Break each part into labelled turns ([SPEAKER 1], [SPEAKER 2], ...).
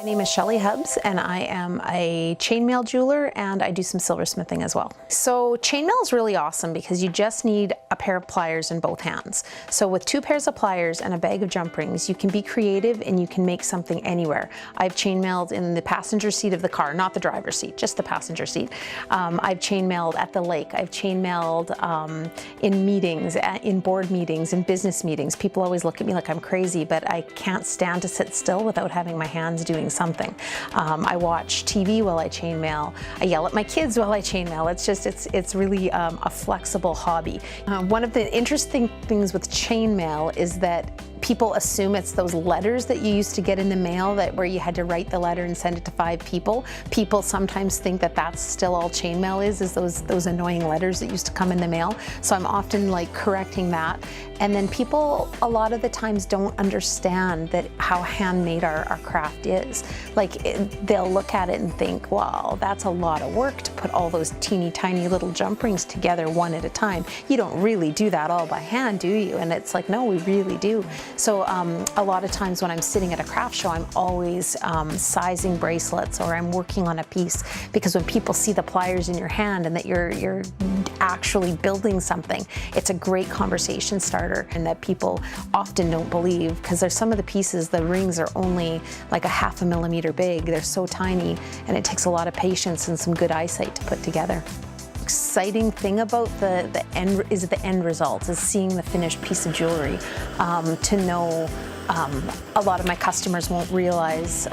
[SPEAKER 1] My name is Shelley Hubbs and I am a chainmail jeweler and I do some silversmithing as well. So chainmail is really awesome because you just need a pair of pliers in both hands. So with 2 pairs of pliers and a bag of jump rings, you can be creative and you can make something anywhere. I've chainmailed in the passenger seat of the car, not the driver's seat, just the passenger seat. I've chainmailed at the lake. I've chainmailed in meetings, in board meetings, in business meetings. People always look at me like I'm crazy, but I can't stand to sit still without having my hands doing something. I watch TV while I chainmail. I yell at my kids while I chainmail. It's really a flexible hobby. One of the interesting things with chainmail is that people assume it's those letters that you used to get in the mail where you had to write the letter and send it to 5 people. People sometimes think that that's still all chainmail is those annoying letters that used to come in the mail. So I'm often like correcting that. And then people a lot of the times don't understand that how handmade our craft is. Like they'll look at it and think, well, that's a lot of work to put all those teeny tiny little jump rings together one at a time. You don't really do that all by hand, do you? And it's like, no, we really do. So a lot of times when I'm sitting at a craft show, I'm always sizing bracelets or I'm working on a piece, because when people see the pliers in your hand and that you're actually building something, it's a great conversation starter, and that people often don't believe, because there's some of the pieces, the rings are only like a ½ millimeter big. They're so tiny and it takes a lot of patience and some good eyesight to put together. Exciting thing about the end result is seeing the finished piece of jewelry. To know a lot of my customers won't realize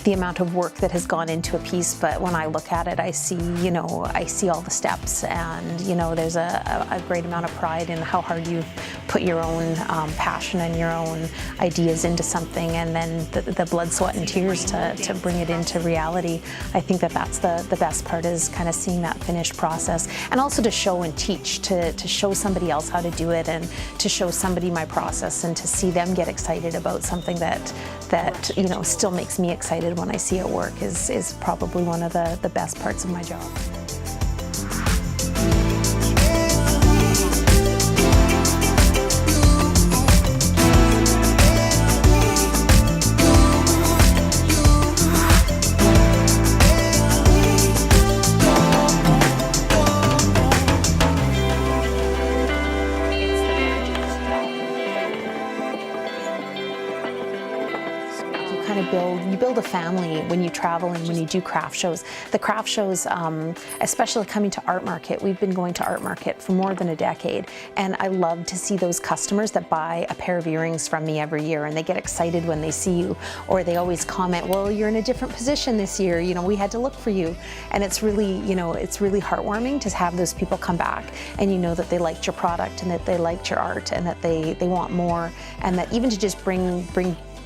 [SPEAKER 1] the amount of work that has gone into a piece, but when I look at it, I see, I see all the steps, and there's a great amount of pride in how hard you put your own passion and your own ideas into something, and then the blood, sweat, and tears to bring it into reality. I think that's the best part, is kind of seeing that finished process, and also to show and teach, to show somebody else how to do it, and to show somebody my process, and to see them get excited about something that still makes me excited when I see it work is probably one of the best parts of my job. You build a family when you travel and when you do craft shows. The craft shows, especially coming to Art Market, we've been going to Art Market for more than a decade, and I love to see those customers that buy a pair of earrings from me every year, and they get excited when they see you, or they always comment, well, you're in a different position this year, we had to look for you. And it's really, it's really heartwarming to have those people come back and that they liked your product and that they liked your art and that they want more, and that even to just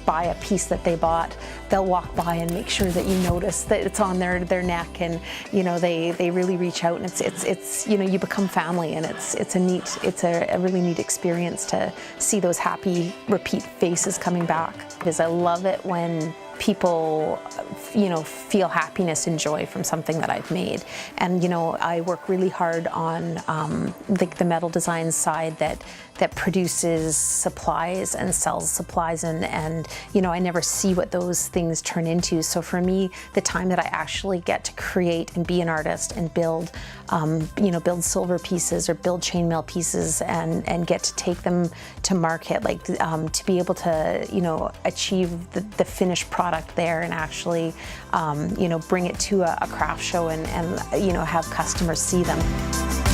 [SPEAKER 1] buy a piece that they bought, they'll walk by and make sure that you notice that it's on their neck, and they really reach out, and it's you become family, and it's a really neat experience to see those happy repeat faces coming back, because I love it when people feel happiness and joy from something that I've made. And I work really hard on the metal design side that produces supplies and sells supplies, and I never see what those things turn into. So for me, the time that I actually get to create and be an artist and build build silver pieces or build chainmail pieces and get to take them to market, like to be able to achieve the finished product there and actually bring it to a craft show and have customers see them.